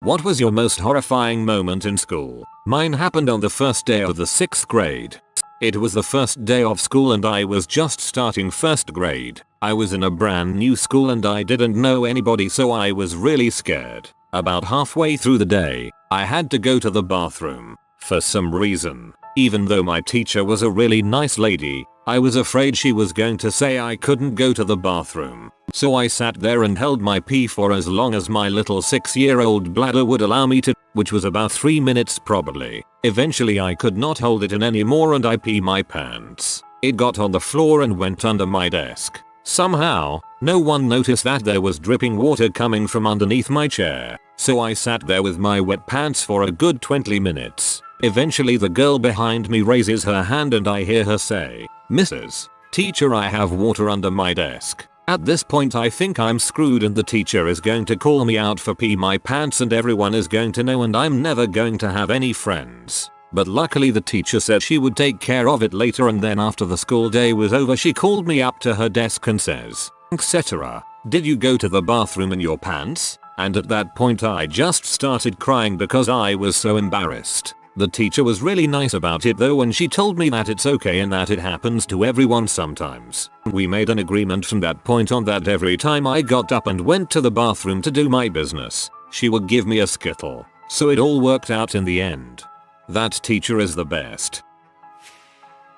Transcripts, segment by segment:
What was your most horrifying moment in school? Mine happened on the first day of the 6th grade. It was the first day of school and I was just starting 1st grade. I was in a brand new school and I didn't know anybody, so I was really scared. About halfway through the day, I had to go to the bathroom. For some reason, even though my teacher was a really nice lady, I was afraid she was going to say I couldn't go to the bathroom. So I sat there and held my pee for as long as my little 6-year-old bladder would allow me to, which was about 3 minutes probably. Eventually I could not hold it in anymore and I peed my pants. It got on the floor and went under my desk. Somehow, no one noticed that there was dripping water coming from underneath my chair. So I sat there with my wet pants for a good 20 minutes. Eventually the girl behind me raises her hand and I hear her say, "Mrs. Teacher, I have water under my desk." At this point I think I'm screwed and the teacher is going to call me out for peeing my pants and everyone is going to know and I'm never going to have any friends. But luckily the teacher said she would take care of it later, and then after the school day was over she called me up to her desk and says, "Etc. Did you go to the bathroom in your pants?" And at that point I just started crying because I was so embarrassed. The teacher was really nice about it though, and she told me that it's okay and that it happens to everyone sometimes. We made an agreement from that point on that every time I got up and went to the bathroom to do my business, she would give me a Skittle. So it all worked out in the end. That teacher is the best.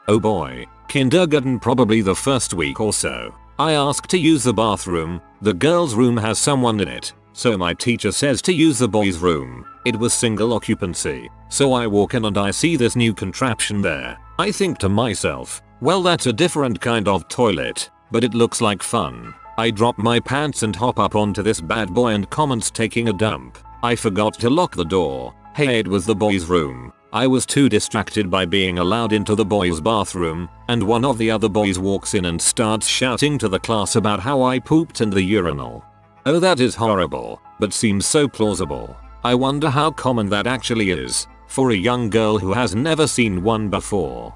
Oh boy, kindergarten, probably the first week or so. I asked to use the bathroom. The girls' room has someone in it. So my teacher says to use the boys' room. It was single occupancy. So I walk in and I see this new contraption there. I think to myself, well, that's a different kind of toilet, but it looks like fun. I drop my pants and hop up onto this bad boy and commence taking a dump. I forgot to lock the door. Hey, it was the boys' room. I was too distracted by being allowed into the boys' bathroom, and one of the other boys walks in and starts shouting to the class about how I pooped in the urinal. Oh, that is horrible, but seems so plausible. I wonder how common that actually is for a young girl who has never seen one before.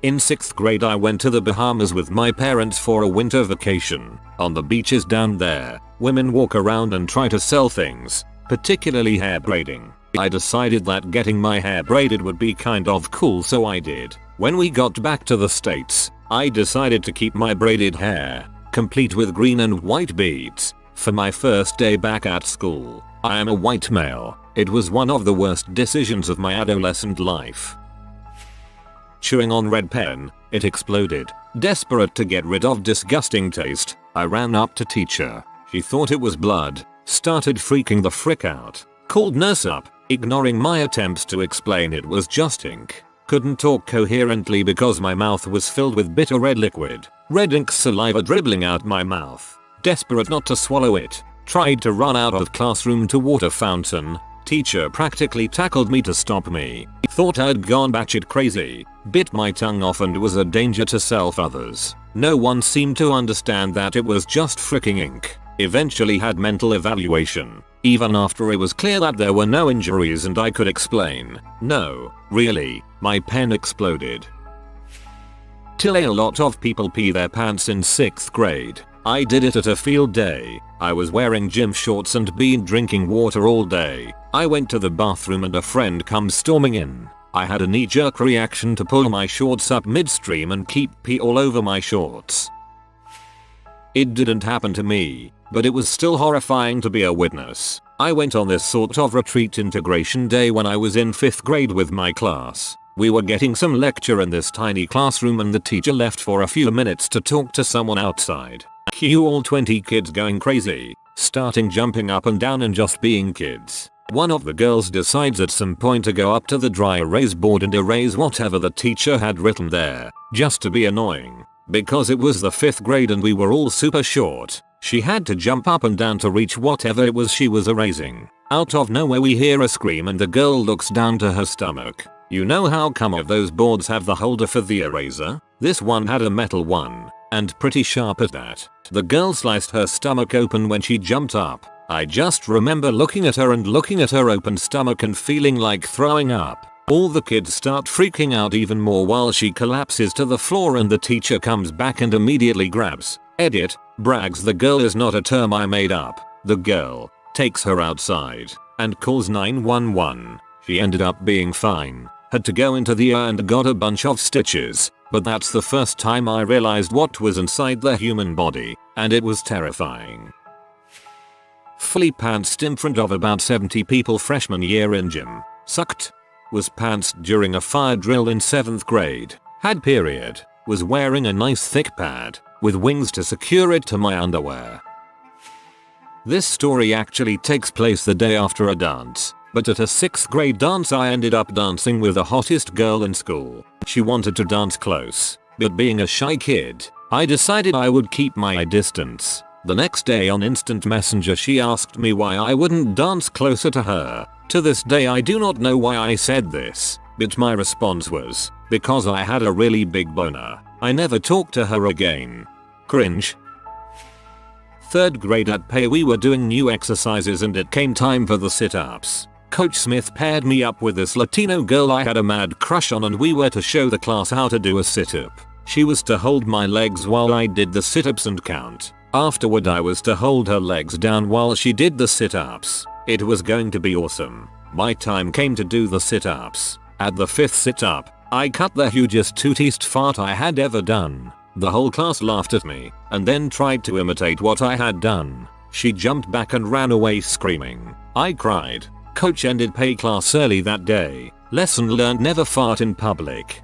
In 6th grade I went to the Bahamas with my parents for a winter vacation. On the beaches down there, women walk around and try to sell things, particularly hair braiding. I decided that getting my hair braided would be kind of cool, so I did. When we got back to the States, I decided to keep my braided hair, complete with green and white beads, for my first day back at school. I am a white male. It was one of the worst decisions of my adolescent life. Chewing on red pen, it exploded. Desperate to get rid of disgusting taste, I ran up to teacher. She thought it was blood, started freaking the frick out, called nurse up, ignoring my attempts to explain it was just ink. Couldn't talk coherently because my mouth was filled with bitter red liquid. Red ink saliva dribbling out my mouth. Desperate not to swallow it, tried to run out of classroom to water fountain. Teacher practically tackled me to stop me. Thought I'd gone batshit crazy. Bit my tongue off and was a danger to self-others. No one seemed to understand that it was just fricking ink. Eventually had mental evaluation. Even after it was clear that there were no injuries and I could explain. No, really, my pen exploded. Till a lot of people pee their pants in 6th grade. I did it at a field day. I was wearing gym shorts and been drinking water all day. I went to the bathroom and a friend comes storming in. I had a knee-jerk reaction to pull my shorts up midstream and keep pee all over my shorts. It didn't happen to me, but it was still horrifying to be a witness. I went on this sort of retreat integration day when I was in 5th grade with my class. We were getting some lecture in this tiny classroom and the teacher left for a few minutes to talk to someone outside. Cue all 20 kids going crazy, starting jumping up and down and just being kids. One of the girls decides at some point to go up to the dry erase board and erase whatever the teacher had written there, just to be annoying. Because it was the 5th grade and we were all super short, she had to jump up and down to reach whatever it was she was erasing. Out of nowhere we hear a scream and the girl looks down to her stomach. You know how some of those boards have the holder for the eraser? This one had a metal one, and pretty sharp at that. The girl sliced her stomach open when she jumped up. I just remember looking at her and looking at her open stomach and feeling like throwing up. All the kids start freaking out even more while she collapses to the floor and the teacher comes back and immediately grabs, edit, brags the girl is not a term I made up. The girl takes her outside, and calls 911. She ended up being fine, had to go into the ER and got a bunch of stitches, but that's the first time I realized what was inside the human body, and it was terrifying. Fully pantsed in front of about 70 people freshman year in gym. Sucked. Was pantsed during a fire drill in 7th grade. Had period. Was wearing a nice thick pad, with wings to secure it to my underwear. This story actually takes place the day after a dance, but at a 6th grade dance I ended up dancing with the hottest girl in school. She wanted to dance close, but being a shy kid, I decided I would keep my distance. The next day on Instant Messenger she asked me why I wouldn't dance closer to her. To this day I do not know why I said this, but my response was, because I had a really big boner. I never talked to her again. Cringe. 3rd grade at Pay we were doing new exercises and it came time for the sit-ups. Coach Smith paired me up with this Latino girl I had a mad crush on and we were to show the class how to do a sit-up. She was to hold my legs while I did the sit-ups and count. Afterward I was to hold her legs down while she did the sit-ups. It was going to be awesome. My time came to do the sit-ups. At the 5th sit-up, I cut the hugest tootist fart I had ever done. The whole class laughed at me, and then tried to imitate what I had done. She jumped back and ran away screaming. I cried. Coach ended Pay class early that day. Lesson learned: never fart in public.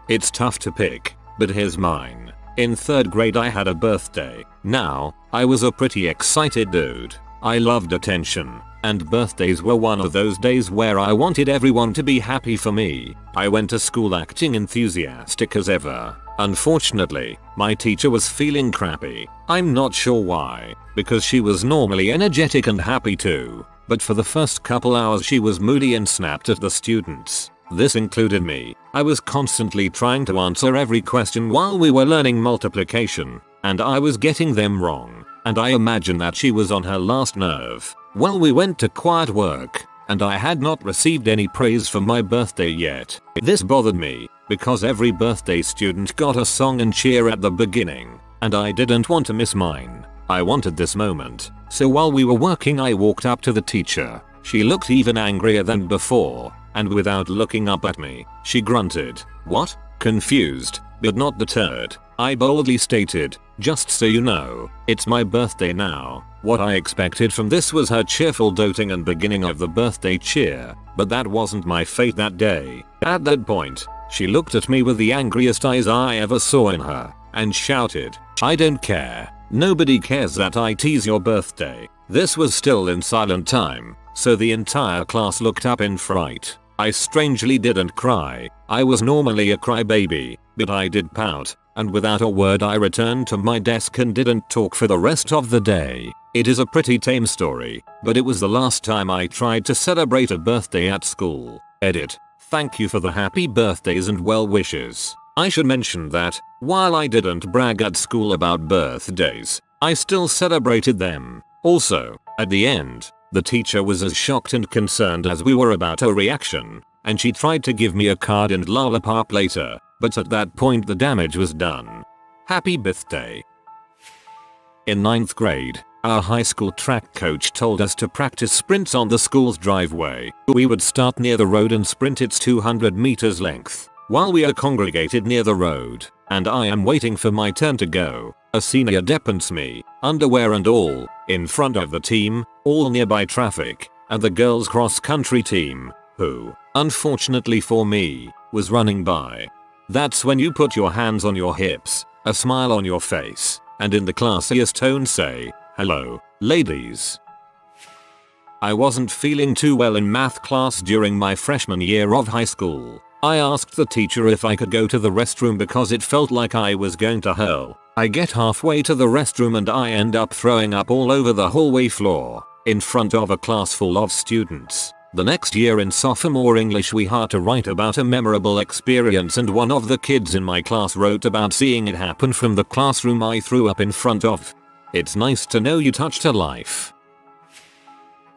It's tough to pick, but here's mine. In 3rd grade I had a birthday. Now, I was a pretty excited dude. I loved attention, and birthdays were one of those days where I wanted everyone to be happy for me. I went to school acting enthusiastic as ever. Unfortunately, my teacher was feeling crappy. I'm not sure why, because she was normally energetic and happy too. But for the first couple hours she was moody and snapped at the students. This included me. I was constantly trying to answer every question while we were learning multiplication, and I was getting them wrong, and I imagine that she was on her last nerve. Well, we went to quiet work, and I had not received any praise for my birthday yet. This bothered me, because every birthday student got a song and cheer at the beginning, and I didn't want to miss mine. I wanted this moment, so while we were working I walked up to the teacher. She looked even angrier than before, and without looking up at me, she grunted. What? Confused, but not deterred, I boldly stated, just so you know, it's my birthday now. What I expected from this was her cheerful doting and beginning of the birthday cheer, but that wasn't my fate that day. At that point, she looked at me with the angriest eyes I ever saw in her, and shouted, I don't care. Nobody cares that I tease your birthday. This was still in silent time, so the entire class looked up in fright. I strangely didn't cry. I was normally a crybaby, but I did pout, and without a word I returned to my desk and didn't talk for the rest of the day. It is a pretty tame story, but it was the last time I tried to celebrate a birthday at school. Edit. Thank you for the happy birthdays and well wishes. I should mention that, while I didn't brag at school about birthdays, I still celebrated them. Also, at the end, the teacher was as shocked and concerned as we were about her reaction, and she tried to give me a card and lollipop later, but at that point the damage was done. Happy birthday. In 9th grade, our high school track coach told us to practice sprints on the school's driveway. We would start near the road and sprint its 200 meters length. While we are congregated near the road, and I am waiting for my turn to go, a senior depants me, underwear and all, in front of the team, all nearby traffic, and the girls' cross-country team, who, unfortunately for me, was running by. That's when you put your hands on your hips, a smile on your face, and in the classiest tone say, hello, ladies. I wasn't feeling too well in math class during my freshman year of high school. I asked the teacher if I could go to the restroom because it felt like I was going to hurl. I get halfway to the restroom and I end up throwing up all over the hallway floor, in front of a class full of students. The next year in sophomore English we had to write about a memorable experience, and one of the kids in my class wrote about seeing it happen from the classroom I threw up in front of. It's nice to know you touched a life.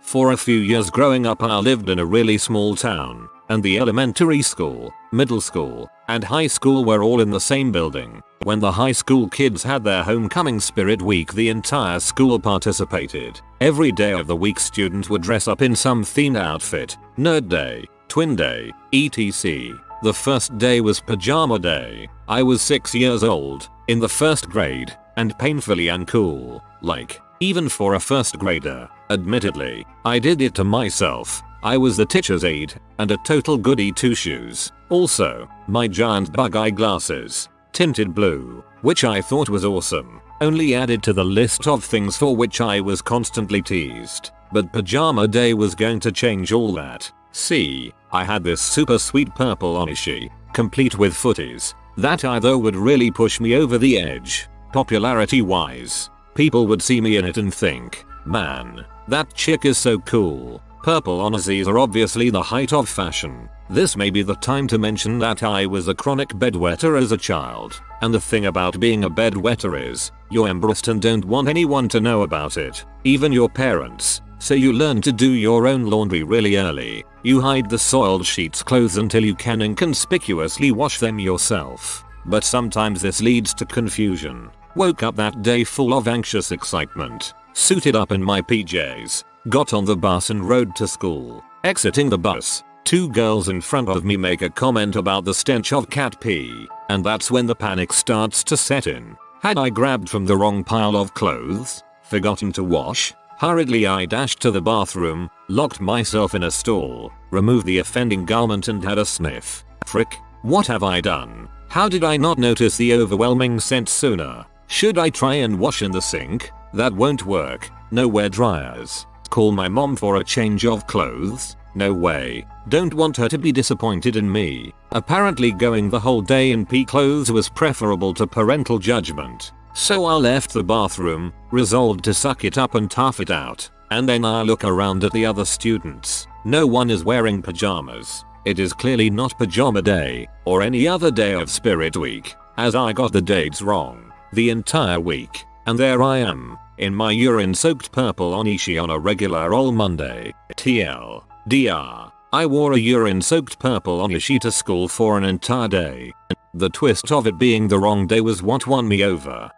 For a few years growing up I lived in a really small town, and the elementary school, middle school, and high school were all in the same building. When the high school kids had their homecoming spirit week, the entire school participated. Every day of the week students would dress up in some themed outfit. Nerd day, twin day, etc. The first day was pajama day. I was 6 years old, in the first grade, and painfully uncool. Like, even for a first grader. Admittedly, I did it to myself. I was the teacher's aide, and a total goody two-shoes. Also, my giant bug eyeglasses, tinted blue, which I thought was awesome, only added to the list of things for which I was constantly teased. But pajama day was going to change all that. See, I had this super sweet purple onesie, complete with footies, that either would really push me over the edge, popularity wise. People would see me in it and think, man, that chick is so cool. Purple onesies are obviously the height of fashion. This may be the time to mention that I was a chronic bedwetter as a child. And the thing about being a bedwetter is, you're embarrassed and don't want anyone to know about it, even your parents. So you learn to do your own laundry really early. You hide the soiled sheets clothes until you can inconspicuously wash them yourself. But sometimes this leads to confusion. Woke up that day full of anxious excitement, suited up in my PJs, got on the bus and rode to school. Exiting the bus, 2 girls in front of me make a comment about the stench of cat pee, and that's when the panic starts to set in. Had I grabbed from the wrong pile of clothes? Forgotten to wash? Hurriedly I dashed to the bathroom, locked myself in a stall, removed the offending garment and had a sniff. Frick, what have I done? How did I not notice the overwhelming scent sooner? Should I try and wash in the sink? That won't work. No wear dryers. Call my mom for a change of clothes? No way. Don't want her to be disappointed in me. Apparently going the whole day in pea clothes was preferable to parental judgment. So I left the bathroom, resolved to suck it up and tough it out. And then I look around at the other students. No one is wearing pajamas. It is clearly not pajama day, or any other day of Spirit Week, as I got the dates wrong. The entire week. And there I am, in my urine-soaked purple onesie on a regular old Monday. TLDR. I wore a urine-soaked purple onesie to school for an entire day. The twist of it being the wrong day was what won me over.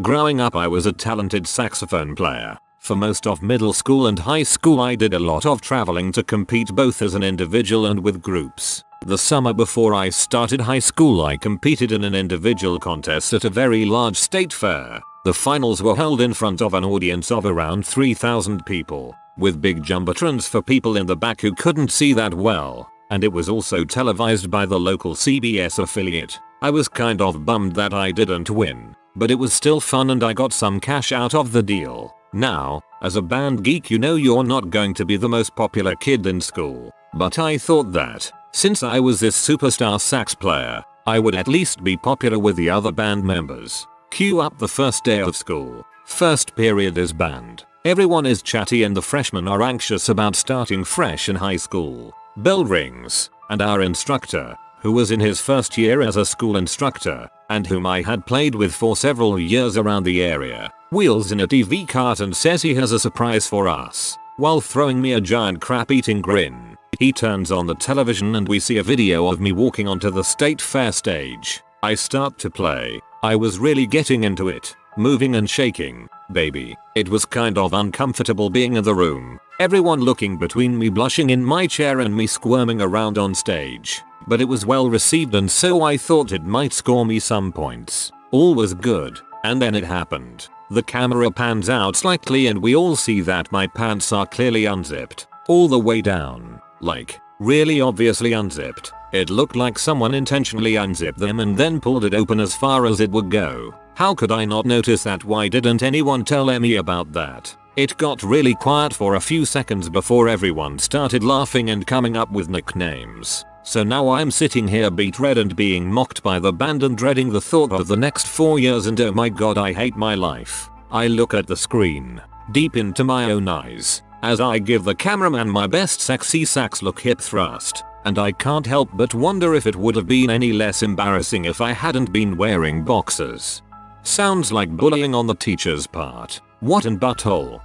Growing up, I was a talented saxophone player. For most of middle school and high school I did a lot of traveling to compete both as an individual and with groups. The summer before I started high school I competed in an individual contest at a very large state fair. The finals were held in front of an audience of around 3,000 people, with big jumbotrons for people in the back who couldn't see that well, and it was also televised by the local CBS affiliate. I was kind of bummed that I didn't win, but it was still fun and I got some cash out of the deal. Now, as a band geek you know you're not going to be the most popular kid in school, but I thought that, since I was this superstar sax player, I would at least be popular with the other band members. Cue up the first day of school. First period is band. Everyone is chatty and the freshmen are anxious about starting fresh in high school. Bell rings, and our instructor, who was in his first year as a school instructor, and whom I had played with for several years around the area, wheels in a TV cart and says he has a surprise for us, while throwing me a giant crap-eating grin. He turns on the television and we see a video of me walking onto the state fair stage. I start to play. I was really getting into it, moving and shaking, baby. It was kind of uncomfortable being in the room, everyone looking between me blushing in my chair and me squirming around on stage. But it was well received and so I thought it might score me some points. All was good, and then it happened. The camera pans out slightly and we all see that my pants are clearly unzipped, all the way down, like, really obviously unzipped. It looked like someone intentionally unzipped them and then pulled it open as far as it would go. How could I not notice that? Why didn't anyone tell me about that? It got really quiet for a few seconds before everyone started laughing and coming up with nicknames. So now I'm sitting here beet red and being mocked by the band and dreading the thought of the next 4 years and oh my god I hate my life. I look at the screen, deep into my own eyes, as I give the cameraman my best sexy sax look hip thrust. And I can't help but wonder if it would have been any less embarrassing if I hadn't been wearing boxers. Sounds like bullying on the teacher's part. What an butthole.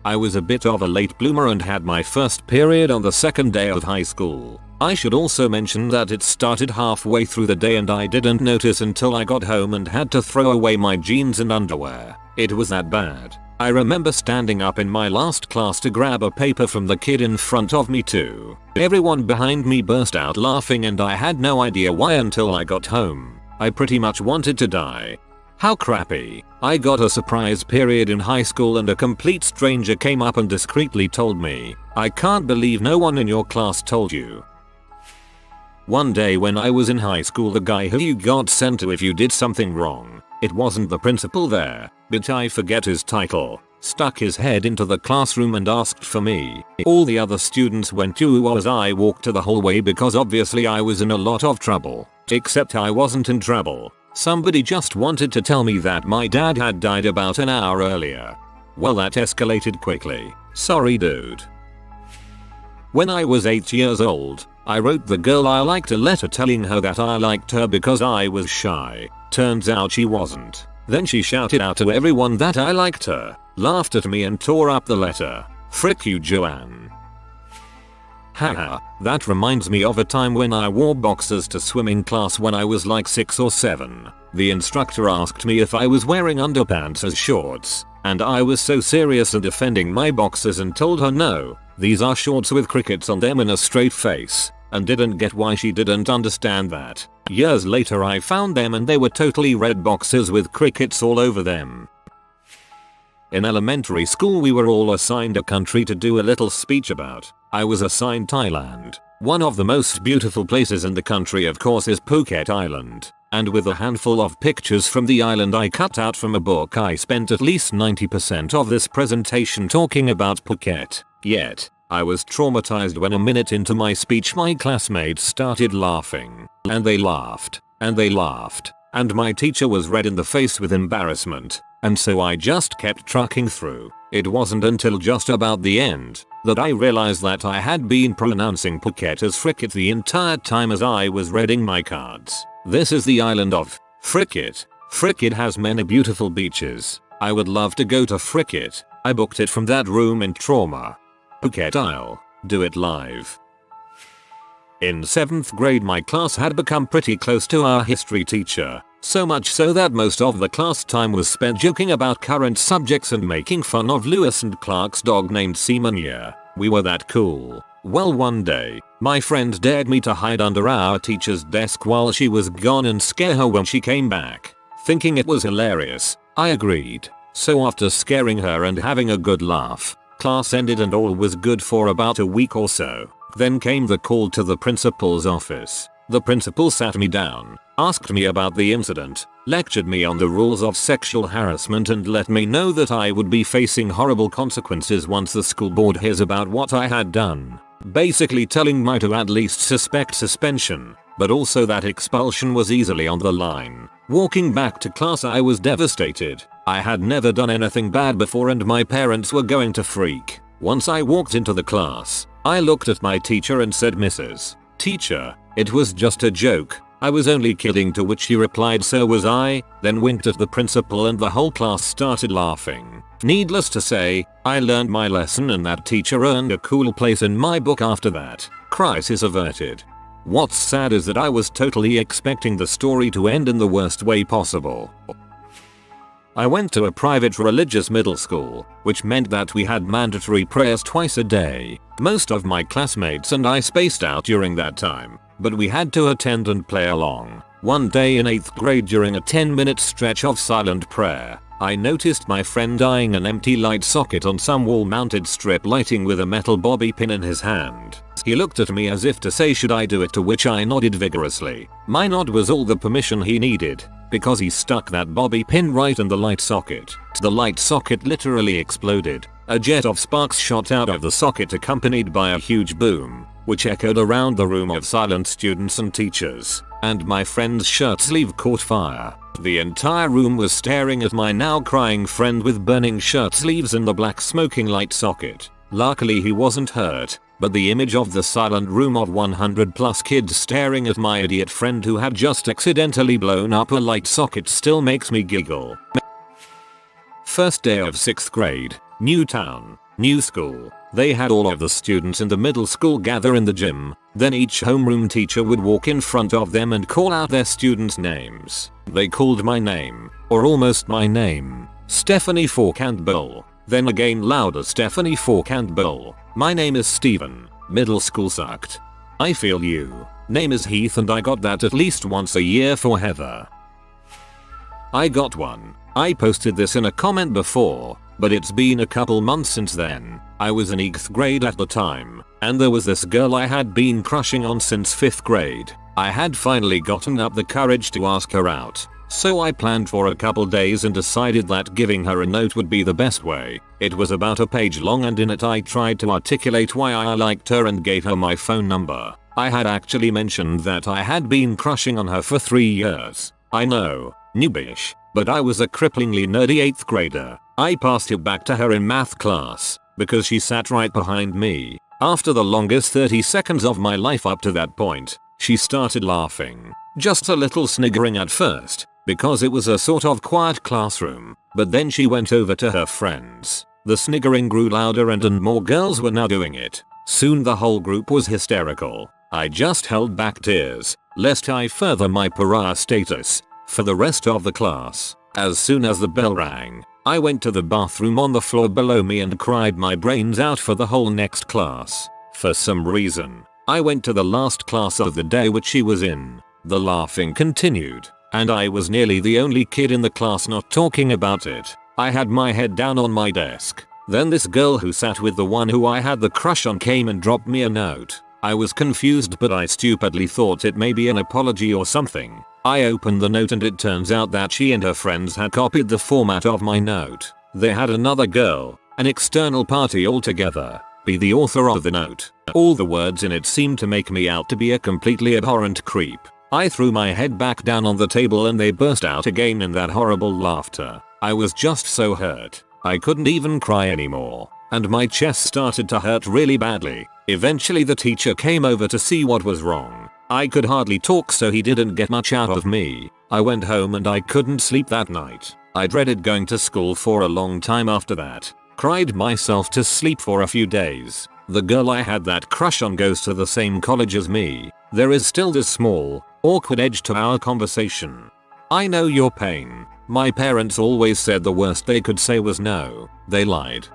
I was a bit of a late bloomer and had my first period on the second day of high school. I should also mention that it started halfway through the day and I didn't notice until I got home and had to throw away my jeans and underwear. It was that bad. I remember standing up in my last class to grab a paper from the kid in front of me too. Everyone behind me burst out laughing and I had no idea why until I got home. I pretty much wanted to die. How crappy. I got a surprise period in high school and a complete stranger came up and discreetly told me, "I can't believe no one in your class told you." One day when I was in high school, the guy who you got sent to if you did something wrong, it wasn't the principal there, but I forget his title, stuck his head into the classroom and asked for me. All the other students went to as I walked to the hallway because obviously I was in a lot of trouble. Except I wasn't in trouble. Somebody just wanted to tell me that my dad had died about an hour earlier. Well, that escalated quickly. Sorry dude. When I was 8 years old, I wrote the girl I liked a letter telling her that I liked her because I was shy. Turns out she wasn't. Then she shouted out to everyone that I liked her, laughed at me and tore up the letter. Frick you, Joanne. Haha, that reminds me of a time when I wore boxers to swimming class when I was like 6 or 7. The instructor asked me if I was wearing underpants as shorts, and I was so serious in defending my boxers and told her no, these are shorts with crickets on them in a straight face, and didn't get why she didn't understand that. Years later I found them and they were totally red boxers with crickets all over them. In elementary school we were all assigned a country to do a little speech about. I was assigned Thailand. One of the most beautiful places in the country of course is Phuket Island. And with a handful of pictures from the island I cut out from a book, I spent at least 90% of this presentation talking about Phuket. Yet, I was traumatized when a minute into my speech my classmates started laughing. And they laughed. And they laughed. And my teacher was red in the face with embarrassment. And so I just kept trucking through. It wasn't until just about the end that I realized that I had been pronouncing Phuket as Frickit the entire time as I was reading my cards. This is the island of Frickit. Frickit has many beautiful beaches. I would love to go to Frickit. I booked it from that room in Trauma. Phuket I'll do it live. In 7th grade my class had become pretty close to our history teacher. So much so that most of the class time was spent joking about current subjects and making fun of Lewis and Clark's dog named Seamonia. We were that cool. Well, one day, my friend dared me to hide under our teacher's desk while she was gone and scare her when she came back. Thinking it was hilarious, I agreed. So after scaring her and having a good laugh, class ended and all was good for about a week or so. Then came the call to the principal's office. The principal sat me down, asked me about the incident, lectured me on the rules of sexual harassment and let me know that I would be facing horrible consequences once the school board hears about what I had done. Basically telling me to at least suspect suspension, but also that expulsion was easily on the line. Walking back to class I was devastated. I had never done anything bad before and my parents were going to freak. Once I walked into the class, I looked at my teacher and said, "Mrs. Teacher, it was just a joke. I was only kidding," to which she replied, "So was I," then winked at the principal and the whole class started laughing. Needless to say, I learned my lesson and that teacher earned a cool place in my book after that. Crisis averted. What's sad is that I was totally expecting the story to end in the worst way possible. I went to a private religious middle school, which meant that we had mandatory prayers twice a day. Most of my classmates and I spaced out during that time, but we had to attend and play along. One day in 8th grade during a 10-minute stretch of silent prayer, I noticed my friend eyeing an empty light socket on some wall-mounted strip lighting with a metal bobby pin in his hand. He looked at me as if to say, "Should I do it?" to which I nodded vigorously. My nod was all the permission he needed, because he stuck that bobby pin right in the light socket. The light socket literally exploded. A jet of sparks shot out of the socket accompanied by a huge boom, which echoed around the room of silent students and teachers, and my friend's shirt sleeve caught fire. The entire room was staring at my now crying friend with burning shirt sleeves in the black smoking light socket. Luckily he wasn't hurt, but the image of the silent room of 100 plus kids staring at my idiot friend who had just accidentally blown up a light socket still makes me giggle. First day of 6th grade, new town. New school. They had all of the students in the middle school gather in the gym. Then each homeroom teacher would walk in front of them and call out their students' names. They called my name, or almost my name. Stephanie Fork and Bill. Then again louder, Stephanie Fork and Bill. My name is Steven. Middle school sucked. I feel you. Name is Heath and I got that at least once a year for Heather. I got one. I posted this in a comment before, but it's been a couple months since then. I was in 8th grade at the time, and there was this girl I had been crushing on since 5th grade. I had finally gotten up the courage to ask her out. So I planned for a couple days and decided that giving her a note would be the best way. It was about a page long and in it I tried to articulate why I liked her and gave her my phone number. I had actually mentioned that I had been crushing on her for 3 years. I know, noobish, but I was a cripplingly nerdy 8th grader. I passed it back to her in math class, because she sat right behind me. After the longest 30 seconds of my life up to that point, she started laughing. Just a little sniggering at first, because it was a sort of quiet classroom, but then she went over to her friends. The sniggering grew louder and more girls were now doing it. Soon the whole group was hysterical. I just held back tears, lest I further my pariah status for the rest of the class. As soon as the bell rang, I went to the bathroom on the floor below me and cried my brains out for the whole next class. For some reason, I went to the last class of the day which she was in. The laughing continued, and I was nearly the only kid in the class not talking about it. I had my head down on my desk. Then this girl who sat with the one who I had the crush on came and dropped me a note. I was confused, but I stupidly thought it may be an apology or something. I opened the note and it turns out that she and her friends had copied the format of my note. They had another girl, an external party altogether, be the author of the note. All the words in it seemed to make me out to be a completely abhorrent creep. I threw my head back down on the table and they burst out again in that horrible laughter. I was just so hurt. I couldn't even cry anymore, and my chest started to hurt really badly. Eventually the teacher came over to see what was wrong. I could hardly talk, so he didn't get much out of me. I went home and I couldn't sleep that night. I dreaded going to school for a long time after that. Cried myself to sleep for a few days. The girl I had that crush on goes to the same college as me. There is still this small, awkward edge to our conversation. I know your pain. My parents always said the worst they could say was no. They lied.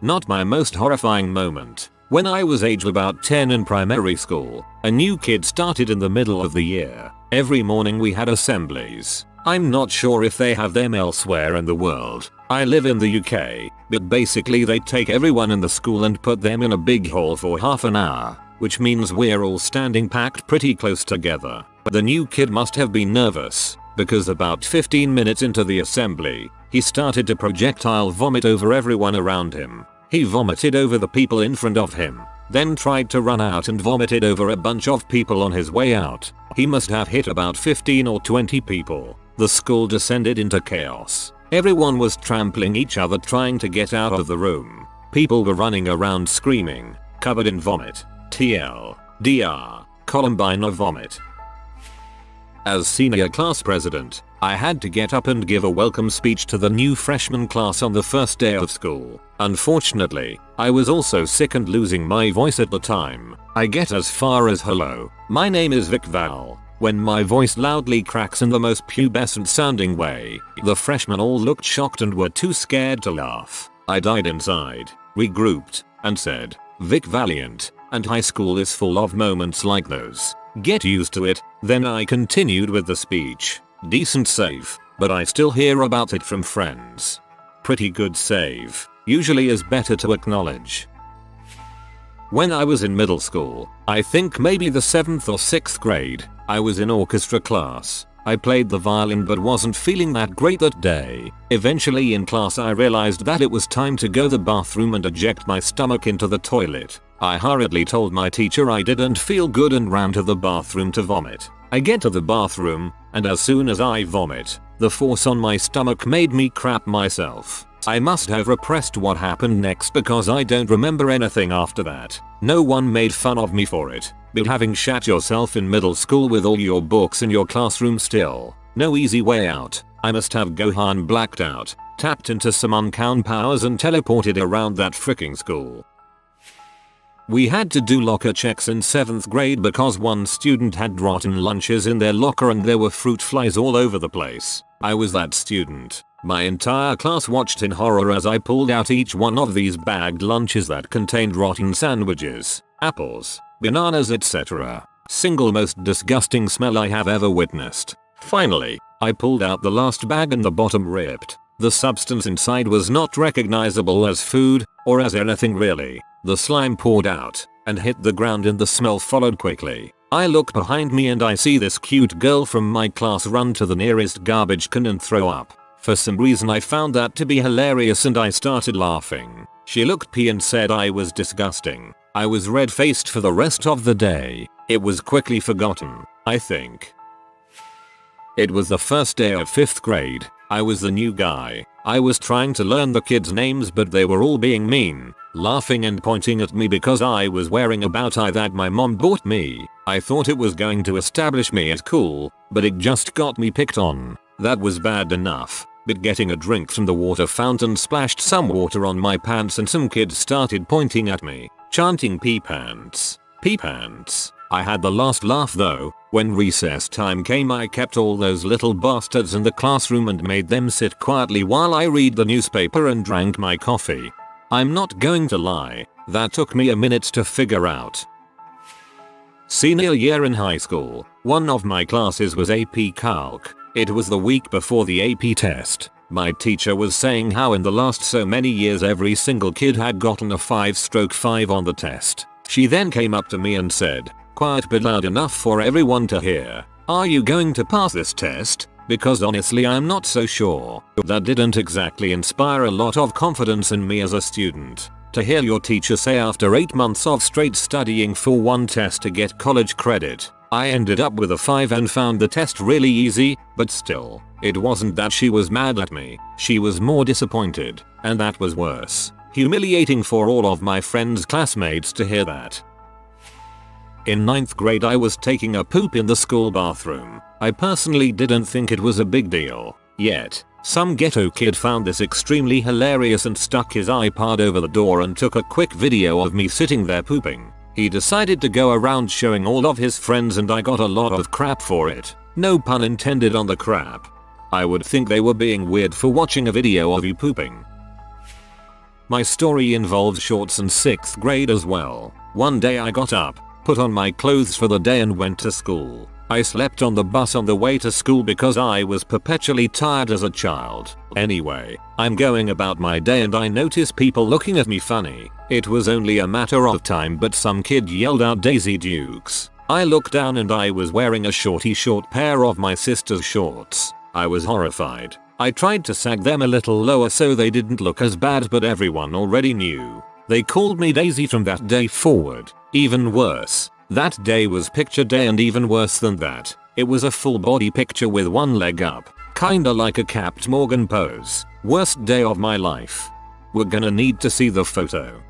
Not my most horrifying moment. When I was aged about 10 in primary school, a new kid started in the middle of the year. Every morning we had assemblies. I'm not sure if they have them elsewhere in the world. I live in the UK, but basically they take everyone in the school and put them in a big hall for half an hour, which means we're all standing packed pretty close together. The new kid must have been nervous, because about 15 minutes into the assembly, he started to projectile vomit over everyone around him. He vomited over the people in front of him, then tried to run out and vomited over a bunch of people on his way out. He must have hit about 15 or 20 people. The school descended into chaos. Everyone was trampling each other trying to get out of the room. People were running around screaming, covered in vomit. TL, DR, Columbine of vomit. As senior class president, I had to get up and give a welcome speech to the new freshman class on the first day of school. Unfortunately, I was also sick and losing my voice at the time. I get as far as hello, my name is Vic Val, when my voice loudly cracks in the most pubescent sounding way. The freshmen all looked shocked and were too scared to laugh. I died inside, regrouped, and said, Vic Valiant, and high school is full of moments like those. Get used to it. Then I continued with the speech. Decent save, but I still hear about it from friends. Pretty good save. Usually is better to acknowledge. When I was in middle school, I think maybe the 7th or 6th grade, I was in orchestra class. I played the violin but wasn't feeling that great that day. Eventually in class I realized that it was time to go to the bathroom and eject my stomach into the toilet. I hurriedly told my teacher I didn't feel good and ran to the bathroom to vomit. I get to the bathroom, and as soon as I vomit, the force on my stomach made me crap myself. I must have repressed what happened next because I don't remember anything after that. No one made fun of me for it, but having shat yourself in middle school with all your books in your classroom still, no easy way out. I must have Gohan blacked out. tapped into some uncommon powers and teleported around that freaking school. We had to do locker checks in 7th grade because one student had rotten lunches in their locker and there were fruit flies all over the place. I was that student. My entire class watched in horror as I pulled out each one of these bagged lunches that contained rotten sandwiches, apples, bananas, etc. Single most disgusting smell I have ever witnessed. Finally, I pulled out the last bag and the bottom ripped. The substance inside was not recognizable as food or as anything really. The slime poured out and hit the ground and the smell followed quickly. I look behind me and I see this cute girl from my class run to the nearest garbage can and throw up. For some reason I found that to be hilarious and I started laughing. She looked pee and said I was disgusting. I was red-faced for the rest of the day. It was quickly forgotten, I think. It was the first day of 5th grade. I was the new guy. I was trying to learn the kids' names but they were all being mean, laughing and pointing at me because I was wearing a bow tie that my mom bought me. I thought it was going to establish me as cool, but it just got me picked on. That was bad enough. But getting a drink from the water fountain splashed some water on my pants and some kids started pointing at me, chanting pee pants, pee pants. I had the last laugh though. When recess time came I kept all those little bastards in the classroom and made them sit quietly while I read the newspaper and drank my coffee. I'm not going to lie, that took me a minute to figure out. Senior year in high school, one of my classes was AP Calc. It was the week before the AP test. My teacher was saying how in the last so many years every single kid had gotten a 5/5 on the test. She then came up to me and said, "Quiet but loud enough for everyone to hear. Are you going to pass this test? Because honestly I'm not so sure." That didn't exactly inspire a lot of confidence in me as a student. To hear your teacher say after 8 months of straight studying for one test to get college credit, I ended up with a 5 and found the test really easy, but still, it wasn't that she was mad at me, she was more disappointed, and that was worse. Humiliating for all of my friends' classmates to hear that. In 9th grade I was taking a poop in the school bathroom. I personally didn't think it was a big deal. Yet, some ghetto kid found this extremely hilarious and stuck his iPod over the door and took a quick video of me sitting there pooping. He decided to go around showing all of his friends and I got a lot of crap for it. No pun intended on the crap. I would think they were being weird for watching a video of you pooping. My story involves shorts in 6th grade as well. One day I got up, put on my clothes for the day and went to school. I slept on the bus on the way to school because I was perpetually tired as a child. Anyway, I'm going about my day and I notice people looking at me funny. It was only a matter of time but some kid yelled out Daisy Dukes. I looked down and I was wearing a short pair of my sister's shorts. I was horrified. I tried to sag them a little lower so they didn't look as bad but everyone already knew. They called me Daisy from that day forward. Even worse. That day was picture day and even worse than that, it was a full body picture with one leg up, kinda like a Capt Morgan pose. Worst day of my life. We're gonna need to see the photo.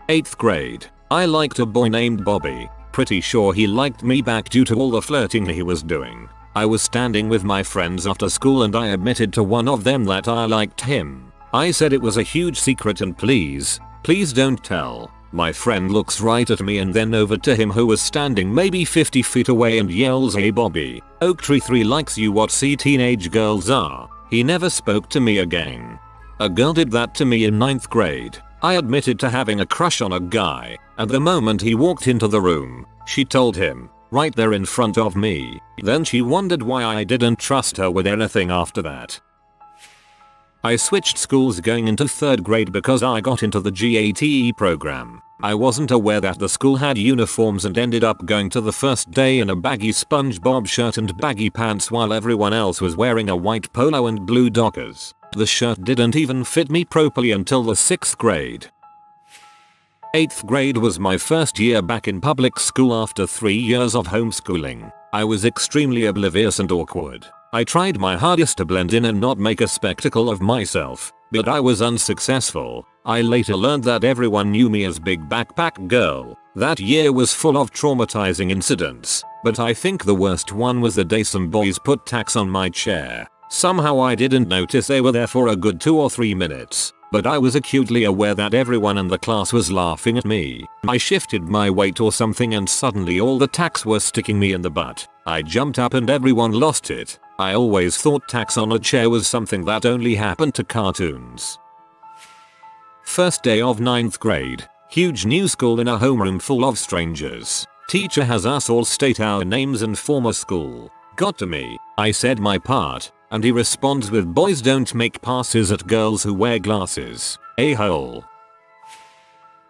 8th grade. I liked a boy named Bobby. Pretty sure he liked me back due to all the flirting he was doing. I was standing with my friends after school and I admitted to one of them that I liked him. I said it was a huge secret and please don't tell. My friend looks right at me and then over to him who was standing maybe 50 feet away and yells, "Hey Bobby, Oak Tree 3 likes you, what see teenage girls are." He never spoke to me again. A girl did that to me in 9th grade. I admitted to having a crush on a guy, and the moment he walked into the room, she told him, right there in front of me. Then she wondered why I didn't trust her with anything after that. I switched schools going into 3rd grade because I got into the GATE program. I wasn't aware that the school had uniforms and ended up going to the first day in a baggy SpongeBob shirt and baggy pants while everyone else was wearing a white polo and blue Dockers. The shirt didn't even fit me properly until the 6th grade. 8th grade was my first year back in public school after 3 years of homeschooling. I was extremely oblivious and awkward. I tried my hardest to blend in and not make a spectacle of myself, but I was unsuccessful. I later learned that everyone knew me as Big Backpack Girl. That year was full of traumatizing incidents, but I think the worst one was the day some boys put tacks on my chair. Somehow I didn't notice they were there for a good 2 or 3 minutes, but I was acutely aware that everyone in the class was laughing at me. I shifted my weight or something and suddenly all the tacks were sticking me in the butt. I jumped up and everyone lost it. I always thought tacks on a chair was something that only happened to cartoons. First day of 9th grade. Huge new school in a homeroom full of strangers. Teacher has us all state our names and former school. Got to me. I said my part, and he responds with boys don't make passes at girls who wear glasses. A-hole.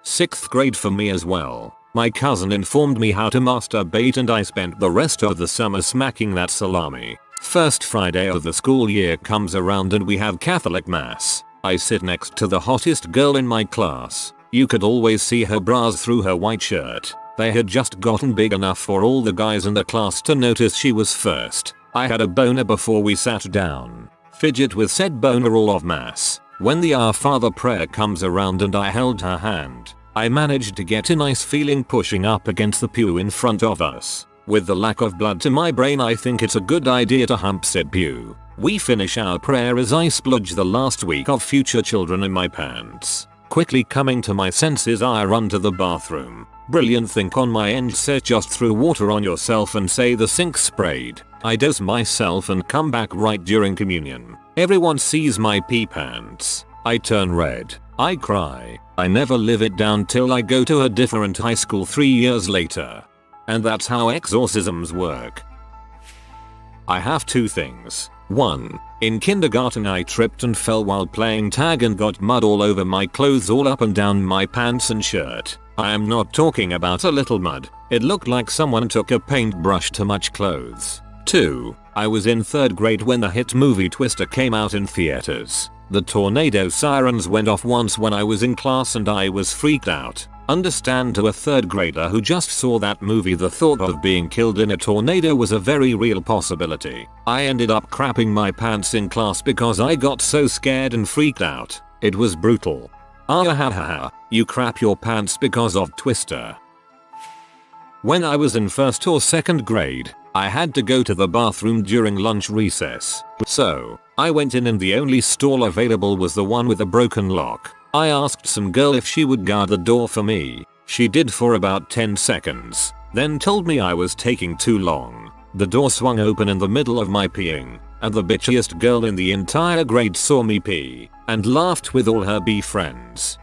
6th grade for me as well. My cousin informed me how to masturbate and I spent the rest of the summer smacking that salami. First Friday of the school year comes around and we have Catholic mass. I sit next to the hottest girl in my class. You could always see her bras through her white shirt. They had just gotten big enough for all the guys in the class to notice she was first. I had a boner before we sat down. Fidget with said boner all of mass. When the Our Father prayer comes around and I held her hand, I managed to get a nice feeling pushing up against the pew in front of us. With the lack of blood to my brain, I think it's a good idea to hump said pew. We finish our prayer as I splodge the last week of future children in my pants. Quickly coming to my senses, I run to the bathroom. Brilliant think on my end, set just threw water on yourself and say the sink sprayed. I dose myself and come back right during communion. Everyone sees my pee pants. I turn red. I cry. I never live it down till I go to a different high school 3 years later. And that's how exorcisms work. I have 2 things. 1. In kindergarten I tripped and fell while playing tag and got mud all over my clothes, all up and down my pants and shirt. I am not talking about a little mud. It looked like someone took a paintbrush to much clothes. 2. I was in 3rd grade when the hit movie Twister came out in theaters. The tornado sirens went off once when I was in class and I was freaked out. Understand, to a 3rd grader who just saw that movie, the thought of being killed in a tornado was a very real possibility. I ended up crapping my pants in class because I got so scared and freaked out. It was brutal. Ah, you crap your pants because of Twister. When I was in 1st or 2nd grade, I had to go to the bathroom during lunch recess. So, I went in and the only stall available was the one with a broken lock. I asked some girl if she would guard the door for me. She did for about 10 seconds, then told me I was taking too long. The door swung open in the middle of my peeing, and the bitchiest girl in the entire grade saw me pee, and laughed with all her B friends.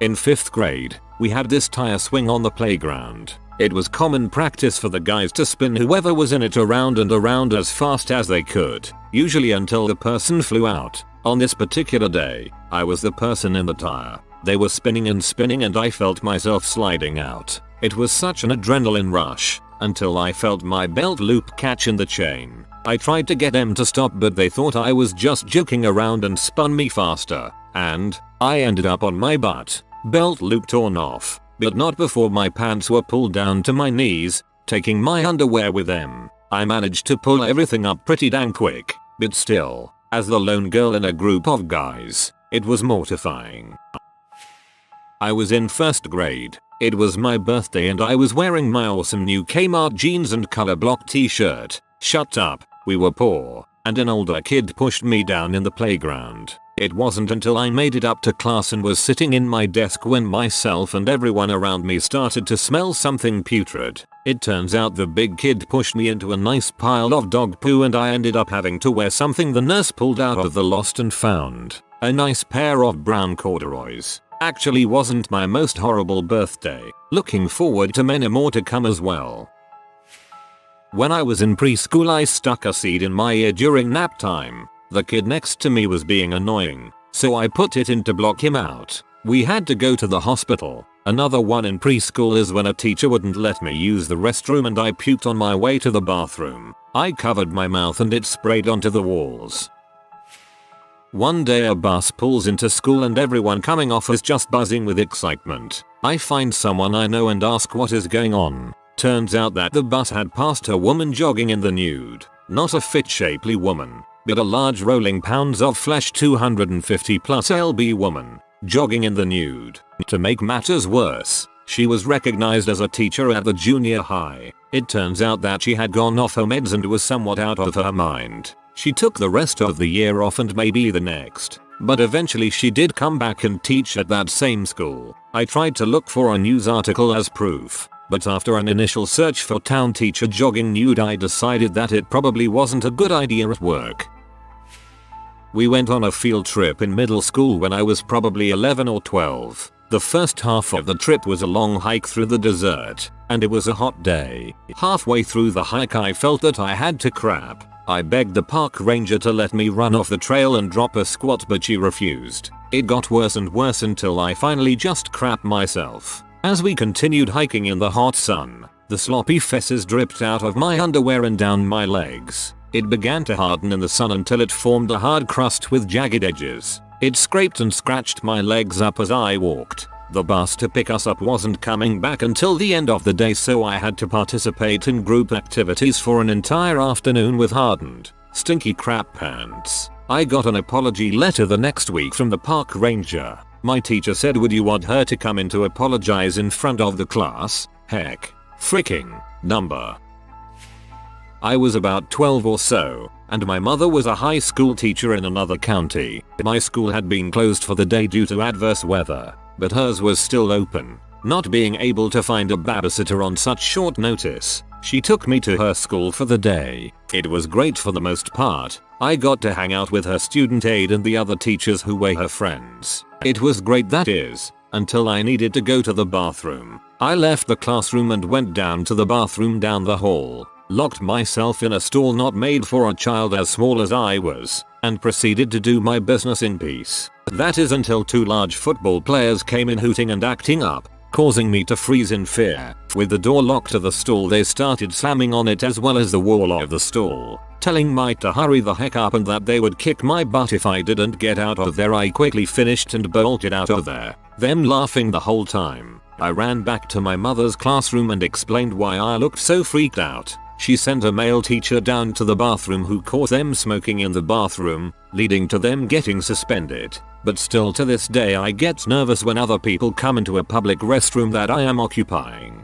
In 5th grade, we had this tire swing on the playground. It was common practice for the guys to spin whoever was in it around and around as fast as they could, usually until the person flew out. On this particular day, I was the person in the tire. They were spinning and spinning and I felt myself sliding out. It was such an adrenaline rush, until I felt my belt loop catch in the chain. I tried to get them to stop, but they thought I was just joking around and spun me faster, and I ended up on my butt. Belt loop torn off, but not before my pants were pulled down to my knees, taking my underwear with them. I managed to pull everything up pretty dang quick, but still, as the lone girl in a group of guys, it was mortifying. I was in 1st grade. It was my birthday and I was wearing my awesome new Kmart jeans and color block t-shirt. Shut up, we were poor, and an older kid pushed me down in the playground. It wasn't until I made it up to class and was sitting in my desk when myself and everyone around me started to smell something putrid. It turns out the big kid pushed me into a nice pile of dog poo and I ended up having to wear something the nurse pulled out of the lost and found. A nice pair of brown corduroys. Actually wasn't my most horrible birthday. Looking forward to many more to come as well. When I was in preschool I stuck a seed in my ear during nap time. The kid next to me was being annoying, so I put it in to block him out. We had to go to the hospital. Another one in preschool is when a teacher wouldn't let me use the restroom and I puked on my way to the bathroom. I covered my mouth and it sprayed onto the walls. One day a bus pulls into school and everyone coming off is just buzzing with excitement. I find someone I know and ask what is going on. Turns out that the bus had passed a woman jogging in the nude. Not a fit shapely woman, but a large rolling pounds of flesh 250 plus lb woman, jogging in the nude. To make matters worse, she was recognized as a teacher at the junior high. It turns out that she had gone off her meds and was somewhat out of her mind. She took the rest of the year off and maybe the next. But eventually she did come back and teach at that same school. I tried to look for a news article as proof, but after an initial search for town teacher jogging nude I decided that it probably wasn't a good idea at work. We went on a field trip in middle school when I was probably 11 or 12. The first half of the trip was a long hike through the desert, and it was a hot day. Halfway through the hike I felt that I had to crap. I begged the park ranger to let me run off the trail and drop a squat, but she refused. It got worse and worse until I finally just crapped myself. As we continued hiking in the hot sun, the sloppy fesses dripped out of my underwear and down my legs. It began to harden in the sun until it formed a hard crust with jagged edges. It scraped and scratched my legs up as I walked. The bus to pick us up wasn't coming back until the end of the day, so I had to participate in group activities for an entire afternoon with hardened, stinky crap pants. I got an apology letter the next week from the park ranger. My teacher said, "Would you want her to come in to apologize in front of the class?" Heck. Freaking number. I was about 12 or so, and my mother was a high school teacher in another county. My school had been closed for the day due to adverse weather, but hers was still open. Not being able to find a babysitter on such short notice, she took me to her school for the day. It was great for the most part. I got to hang out with her student aide and the other teachers who were her friends. It was great, that is, until I needed to go to the bathroom. I left the classroom and went down to the bathroom down the hall, locked myself in a stall not made for a child as small as I was, and proceeded to do my business in peace. That is until two large football players came in hooting and acting up, causing me to freeze in fear. With the door locked to the stall, they started slamming on it as well as the wall of the stall, telling Mike to hurry the heck up and that they would kick my butt if I didn't get out of there. I quickly finished and bolted out of there, them laughing the whole time. I ran back to my mother's classroom and explained why I looked so freaked out. She sent a male teacher down to the bathroom who caught them smoking in the bathroom, leading to them getting suspended. But still to this day I get nervous when other people come into a public restroom that I am occupying.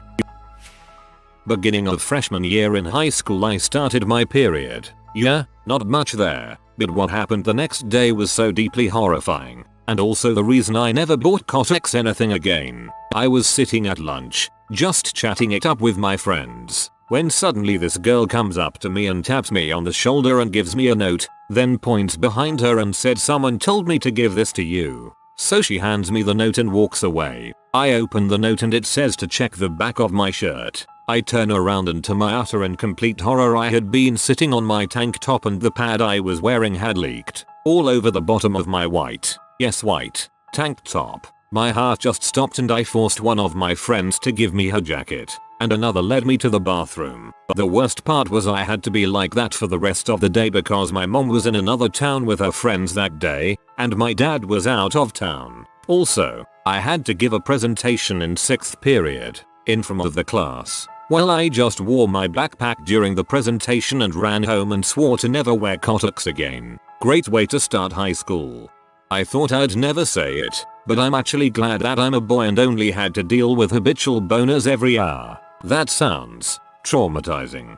Beginning of freshman year in high school, I started my period. Yeah, not much there, but what happened the next day was so deeply horrifying, and also the reason I never bought Kotex anything again. I was sitting at lunch, just chatting it up with my friends, when suddenly this girl comes up to me and taps me on the shoulder and gives me a note, then points behind her and said, "Someone told me to give this to you." So she hands me the note and walks away. I open the note and it says to check the back of my shirt. I turn around and to my utter and complete horror, I had been sitting on my tank top and the pad I was wearing had leaked all over the bottom of my white, yes white, tank top. My heart just stopped and I forced one of my friends to give me her jacket, and another led me to the bathroom. The worst part was I had to be like that for the rest of the day because my mom was in another town with her friends that day, and my dad was out of town. Also, I had to give a presentation in 6th period, in front of the class. Well, I just wore my backpack during the presentation and ran home and swore to never wear Kotex again. Great way to start high school. I thought I'd never say it, but I'm actually glad that I'm a boy and only had to deal with habitual boners every hour. That sounds traumatizing.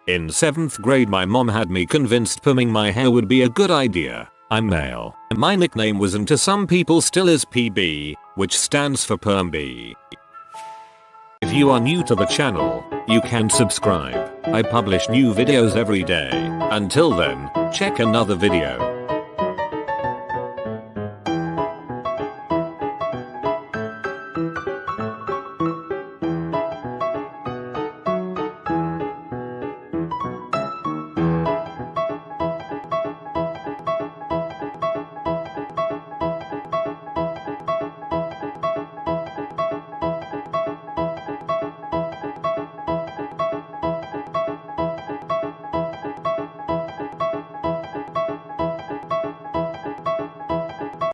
In 7th grade, my mom had me convinced perming my hair would be a good idea. I'm male. My nickname was, and to some people still is, PB, which stands for Perm B. If you are new to the channel, you can subscribe. I publish new videos every day. Until then, check another video.